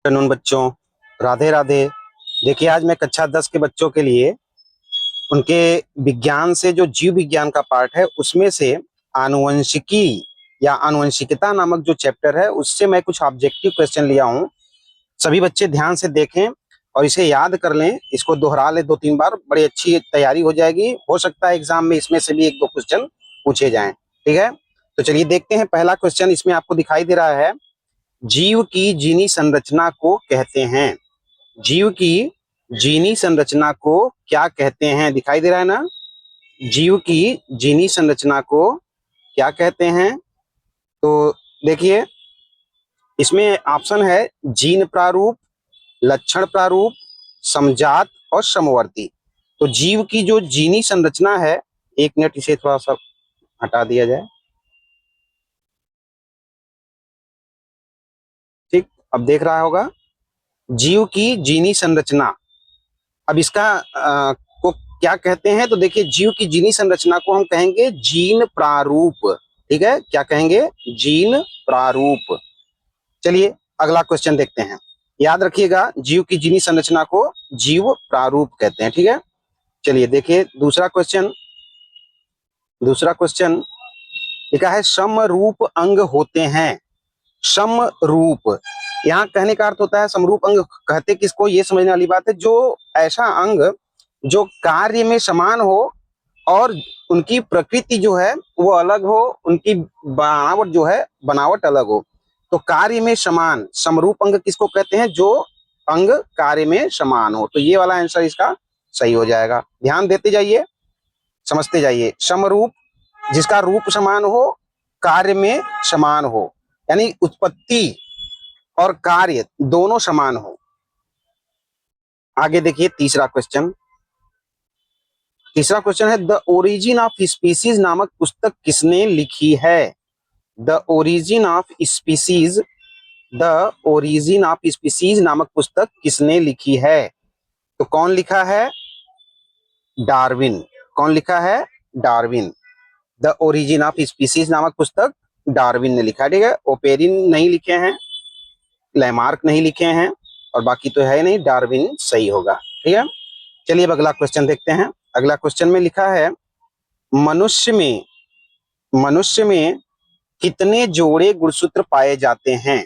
कानून बच्चों, राधे राधे। देखिए, आज मैं कक्षा 10 के बच्चों के लिए उनके विज्ञान से जो जीव विज्ञान का पार्ट है उसमें से आनुवंशिकी या आनुवंशिकता नामक जो चैप्टर है उससे मैं कुछ ऑब्जेक्टिव क्वेश्चन लिया हूं। सभी बच्चे ध्यान से देखें और इसे याद कर लें, इसको दोहरा लें 2-3 बार, बड़ी अच्छी तैयारी हो जाएगी। हो सकता है एग्जाम में इसमें से भी 1-2 क्वेश्चन पूछे जाएं। ठीक है, तो चलिए देखते हैं। पहला क्वेश्चन इसमें आपको दिखाई दे रहा है, जीव की जीनी संरचना को कहते हैं। जीव की जीनी संरचना को क्या कहते हैं? दिखाई दे रहा है ना? जीव की जीनी संरचना को क्या कहते हैं? तो देखिए, इसमें ऑप्शन है जीन प्रारूप, लक्षण प्रारूप, समजात और समवर्ती। तो जीव की जो जीनी संरचना है, 1 मिनट इसे थोड़ा सा हटा दिया जाए। ठीक, अब देख रहा होगा जीव की जीनी संरचना। अब इसका को क्या कहते हैं? तो देखिए, जीव की जीनी संरचना को हम कहेंगे जीन प्रारूप। ठीक है, क्या कहेंगे? जीन प्रारूप। चलिए अगला क्वेश्चन देखते हैं। याद रखिएगा, जीव की जीनी संरचना को जीव प्रारूप कहते हैं। ठीक है, चलिए देखिए दूसरा क्वेश्चन। दूसरा क्वेश्चन लिखा है, समरूप अंग होते हैं। समरूप, यहाँ कहने का अर्थ होता है, समरूप अंग कहते किसको, ये समझने वाली बात है, जो ऐसा अंग जो कार्य में समान हो और उनकी प्रकृति जो है वो अलग हो, उनकी बनावट जो है बनावट अलग हो। तो कार्य में समान, समरूप अंग किसको कहते हैं? जो अंग कार्य में समान हो। तो ये वाला आंसर इसका सही हो जाएगा। ध्यान देते जाइए, समझते जाइए। समरूप, जिसका रूप समान हो, कार्य में समान हो, यानी उत्पत्ति और कार्य दोनों समान हो। आगे देखिए तीसरा क्वेश्चन। तीसरा क्वेश्चन है, द ओरिजिन ऑफ स्पीसीज नामक पुस्तक किसने लिखी है? The origin of species, the origin of species नामक पुस्तक किसने लिखी है? तो कौन लिखा है? डार्विन। कौन लिखा है? Darwin. The origin of species नामक पुस्तक डार्विन ने लिखा है। ठीक है, ओपेरिन नहीं लिखे हैं, लैमार्क नहीं लिखे हैं, और बाकी तो है नहीं, डार्विन सही होगा। ठीक है, चलिए अब अगला क्वेश्चन देखते हैं। अगला क्वेश्चन में लिखा है, मनुष्य में कितने जोड़े गुणसूत्र पाए जाते हैं?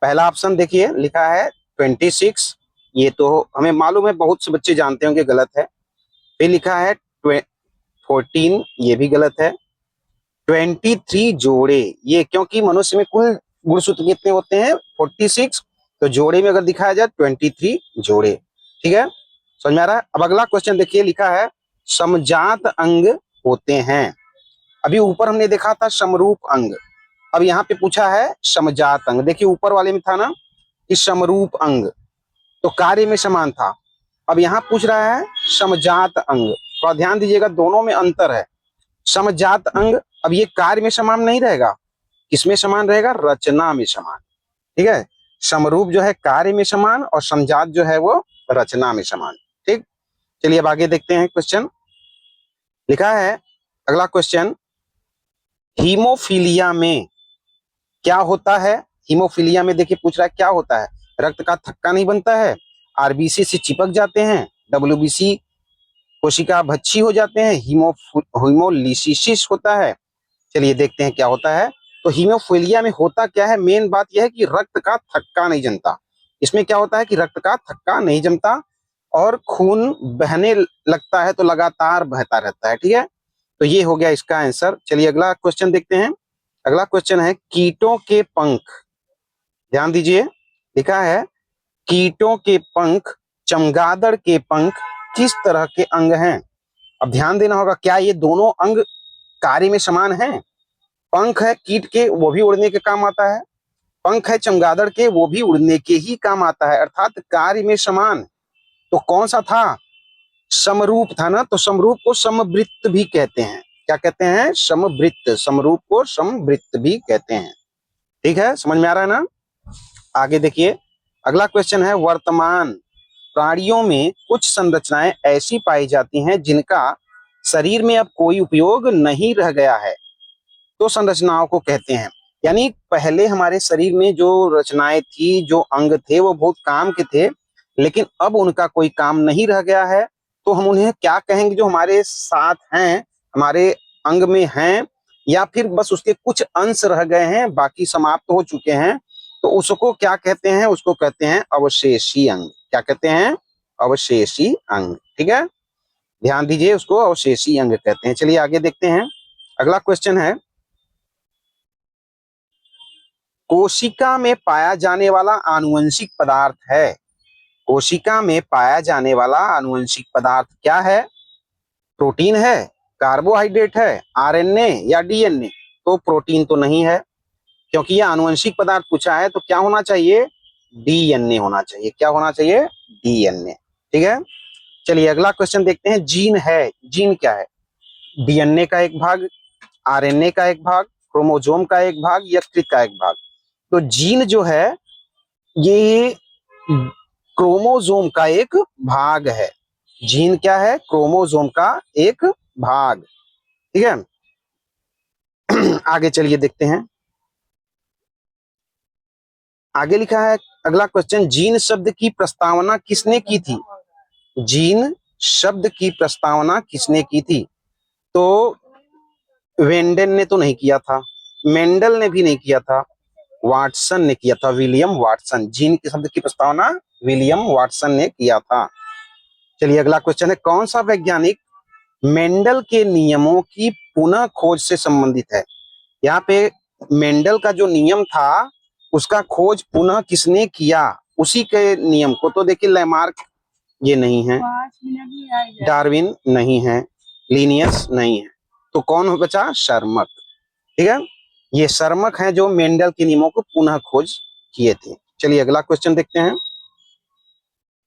पहला ऑप्शन देखिए लिखा है 26, ये तो हमें मालूम है, बहुत से बच्चे जानते होंगे, गलत है। फिर लिखा है 14, ये भी गलत है। 23 जोड़े, ये क्योंकि मनुष्य में कुल गुणसूत्र कितने होते हैं? 46, तो जोड़े में अगर दिखाया जाए 23 जोड़े। ठीक है, समझ में आ रहा है? अब अगला क्वेश्चन देखिए, लिखा है, समजात अंग होते हैं। अभी ऊपर हमने देखा था समरूप अंग, अब यहाँ पे पूछा है समजात अंग। देखिए ऊपर वाले में था ना कि समरूप अंग, तो कार्य में समान था। अब यहाँ पूछ रहा है समजात अंग। थोड़ा ध्यान दीजिएगा, दोनों में अंतर है। समजात अंग, अब ये कार्य में समान नहीं रहेगा, किसमें समान रहेगा? रचना में समान। ठीक है, समरूप जो है कार्य में समान और समजात जो है वो रचना में समान। ठीक, चलिए अब आगे देखते हैं। क्वेश्चन लिखा है, अगला क्वेश्चन, हीमोफीलिया में क्या होता है? हीमोफीलिया में देखिए पूछ रहा है क्या होता है? रक्त का थक्का नहीं बनता है, आरबीसी से चिपक जाते हैं, डब्ल्यूबीसी कोशिका भच्छी हो जाते हैं, हीमोलिसिस होता है। चलिए देखते हैं क्या होता है। तो हीमोफीलिया में होता क्या है? मेन बात यह है कि रक्त का थक्का नहीं जमता। इसमें क्या होता है कि रक्त का थक्का नहीं जमता और खून बहने लगता है तो लगातार बहता रहता है। ठीक है, तो ये हो गया इसका आंसर। चलिए अगला क्वेश्चन देखते हैं। अगला क्वेश्चन है, कीटों के पंख। ध्यान दीजिए, लिखा है, कीटों के पंख, चमगादड़ के पंख किस तरह के अंग हैं? अब ध्यान देना होगा, क्या ये दोनों अंग कार्य में समान हैं? पंख है कीट के, वो भी उड़ने के काम आता है। पंख है चमगादड़ के, वो भी उड़ने के ही काम आता है, अर्थात कार्य में समान। तो कौन सा था? समरूप था ना, तो समरूप को समवृत्त भी कहते हैं। क्या कहते हैं? समवृत्त। समरूप को समवृत्त भी कहते हैं। ठीक है, समझ में आ रहा है ना? आगे देखिए, अगला क्वेश्चन है, वर्तमान प्राणियों में कुछ संरचनाएं ऐसी पाई जाती हैं जिनका शरीर में अब कोई उपयोग नहीं रह गया है, तो संरचनाओं को कहते हैं। यानी पहले हमारे शरीर में जो रचनाएं थी, जो अंग थे, वो बहुत काम के थे, लेकिन अब उनका कोई काम नहीं रह गया है। तो हम उन्हें क्या कहेंगे? जो हमारे साथ हैं, हमारे अंग में हैं, या फिर बस उसके कुछ अंश रह गए हैं, बाकी समाप्त हो चुके हैं, तो उसको क्या कहते हैं? उसको कहते हैं अवशेषी अंग। क्या कहते हैं? अवशेषी अंग। ठीक है, ध्यान दीजिए, उसको अवशेषी अंग कहते हैं। चलिए आगे देखते हैं। अगला क्वेश्चन है, कोशिका में पाया जाने वाला आनुवंशिक पदार्थ है। कोशिका में पाया जाने वाला आनुवंशिक पदार्थ क्या है? प्रोटीन है, कार्बोहाइड्रेट है, आरएनए या डीएनए? तो प्रोटीन तो नहीं है, क्योंकि ये आनुवंशिक पदार्थ पूछा है, तो क्या होना चाहिए? डीएनए होना चाहिए। क्या होना चाहिए? डीएनए। ठीक है, चलिए अगला क्वेश्चन देखते हैं। जीन है, जीन क्या है? डीएनए का एक भाग, आरएनए का एक भाग, क्रोमोसोम का एक भाग, यकृत का एक भाग। तो जीन जो है ये क्रोमोसोम का एक भाग है। जीन क्या है? क्रोमोसोम का एक भाग। ठीक है, आगे चलिए देखते हैं। आगे लिखा है अगला क्वेश्चन, जीन शब्द की प्रस्तावना किसने की थी? जीन शब्द की प्रस्तावना किसने की थी? तो वेंडेल ने तो नहीं किया था, मेंडल ने भी नहीं किया था, वाटसन ने किया था, विलियम वाटसन। जीन के शब्द की प्रस्तावना विलियम वाटसन ने किया था। चलिए अगला क्वेश्चन है, कौन सा वैज्ञानिक मेंडल के नियमों की पुनः खोज से संबंधित है? यहाँ पे मेंडल का जो नियम था उसका खोज पुनः किसने किया? उसी के नियम को। तो देखिए, लैमार्क ये नहीं है, डार्विन नहीं है, लिनियस नहीं है, तो कौन बचा? शर्मक। ठीक है, ये शर्मक हैं जो मेंडल के नियमों को पुनः खोज किए थे। चलिए अगला क्वेश्चन देखते हैं।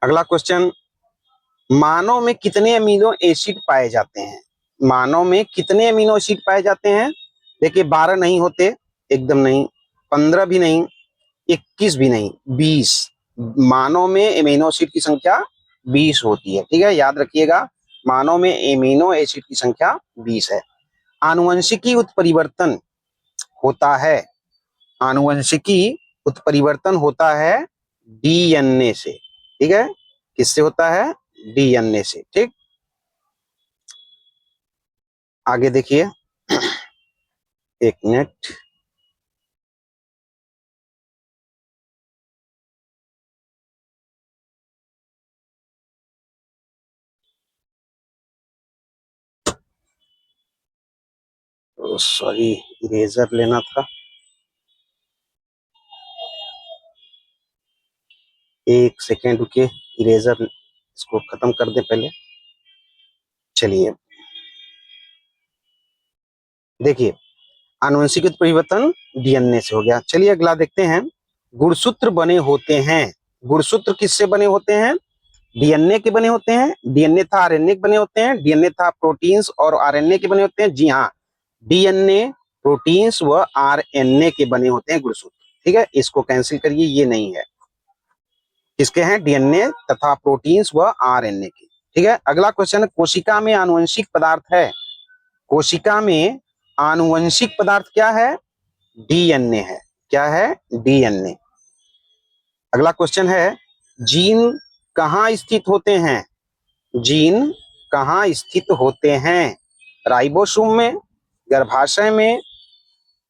अगला क्वेश्चन, मानव में कितने अमीनो एसिड पाए जाते हैं? मानव में कितने अमीनो एसिड पाए जाते हैं? देखिए, 12 नहीं होते, एकदम नहीं, 15 भी नहीं, 21 भी नहीं, 20। मानव में एमिनो एसिड की संख्या 20 होती है। ठीक है, याद रखिएगा, मानव में एमिनो एसिड की संख्या 20 है। आनुवंशिकी उत्परिवर्तन होता है, आनुवंशिकी उत्परिवर्तन होता है डीएनए से। ठीक है, किससे होता है? डीएनए से। ठीक, आगे देखिए, एक मिनट। सॉरी, इरेजर लेना था, एक सेकेंड रुकिए, इरेजर इसको खत्म कर दे पहले। चलिए देखिए, आनुवंशिक परिवर्तन डीएनए से हो गया। चलिए अगला देखते हैं। गुणसूत्र बने होते हैं, गुणसूत्र किससे बने होते हैं? डीएनए के बने होते हैं। डीएनए था आरएनए के बने होते हैं, डीएनए था प्रोटीन्स और आरएनए के बने होते हैं। जी हाँ, डीएनए, प्रोटीन्स व आरएनए के बने होते हैं गुणसूत्र। ठीक है, इसको कैंसिल करिए, ये नहीं है। किसके हैं? डीएनए तथा प्रोटीन्स व आरएनए के। ठीक है, अगला क्वेश्चन, कोशिका में आनुवंशिक पदार्थ है। कोशिका में आनुवंशिक पदार्थ क्या है? डीएनए है। क्या है? डीएनए। अगला क्वेश्चन है, जीन कहाँ स्थित होते हैं? जीन कहाँ स्थित होते हैं? राइबोसोम में, गर्भाशय में,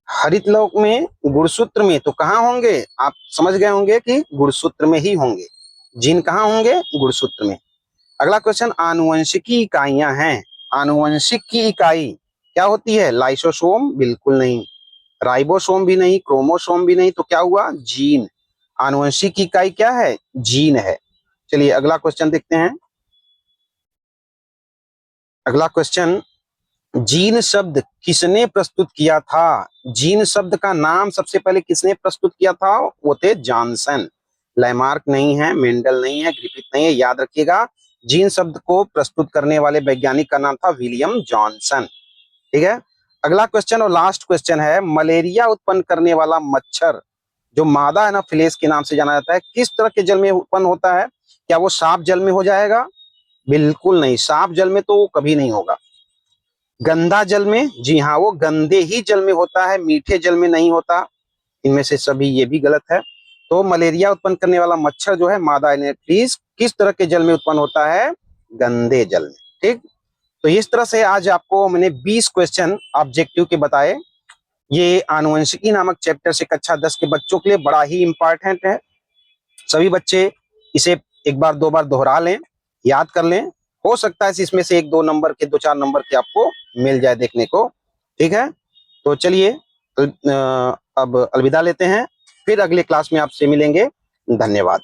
हरितलौक में, गुणसूत्र में? तो कहाँ होंगे? आप समझ गए होंगे कि गुणसूत्र में ही होंगे। जीन कहाँ होंगे? गुणसूत्र में। अगला क्वेश्चन, आनुवंशिकी इकाइयां हैं। आनुवंशिक की इकाई क्या होती है? लाइसोसोम? बिल्कुल नहीं, राइबोसोम भी नहीं, क्रोमोसोम भी नहीं, तो क्या हुआ? जीन। आनुवंशिक की इकाई क्या है? जीन है। चलिए अगला क्वेश्चन देखते हैं। अगला क्वेश्चन, जीन शब्द किसने प्रस्तुत किया था? जीन शब्द का नाम सबसे पहले किसने प्रस्तुत किया था? वो थे जॉनसन। लैमार्क नहीं है, मेंडल नहीं है, ग्रिफिथ नहीं है, याद रखिएगा। जीन शब्द को प्रस्तुत करने वाले वैज्ञानिक का नाम था विलियम जॉनसन। ठीक है, अगला क्वेश्चन और लास्ट क्वेश्चन है, मलेरिया उत्पन्न करने वाला मच्छर जो मादा एनाफिलेस के नाम से जाना जाता है, किस तरह के जल में उत्पन्न होता है? क्या वो साफ जल में हो जाएगा? बिल्कुल नहीं, साफ जल में तो कभी नहीं होगा। गंदा जल में, जी हाँ, वो गंदे ही जल में होता है, मीठे जल में नहीं होता। इनमें से सभी ये भी गलत है। तो मलेरिया उत्पन्न करने वाला मच्छर जो है मादा एनोफिलीज किस तरह के जल में उत्पन्न होता है? गंदे जल में। ठीक, तो इस तरह से आज आपको मैंने 20 क्वेश्चन ऑब्जेक्टिव के बताए। ये आनुवंशिकी नामक चैप्टर से कक्षा 10 के बच्चों के लिए बड़ा ही इंपॉर्टेंट है। सभी बच्चे इसे एक बार दो बार दोहरा लें, याद कर लें। हो सकता है इसमें से एक दो नंबर के, दो चार नंबर के आपको मिल जाए देखने को। ठीक है, तो चलिए अब अलविदा लेते हैं, फिर अगले क्लास में आपसे मिलेंगे। धन्यवाद।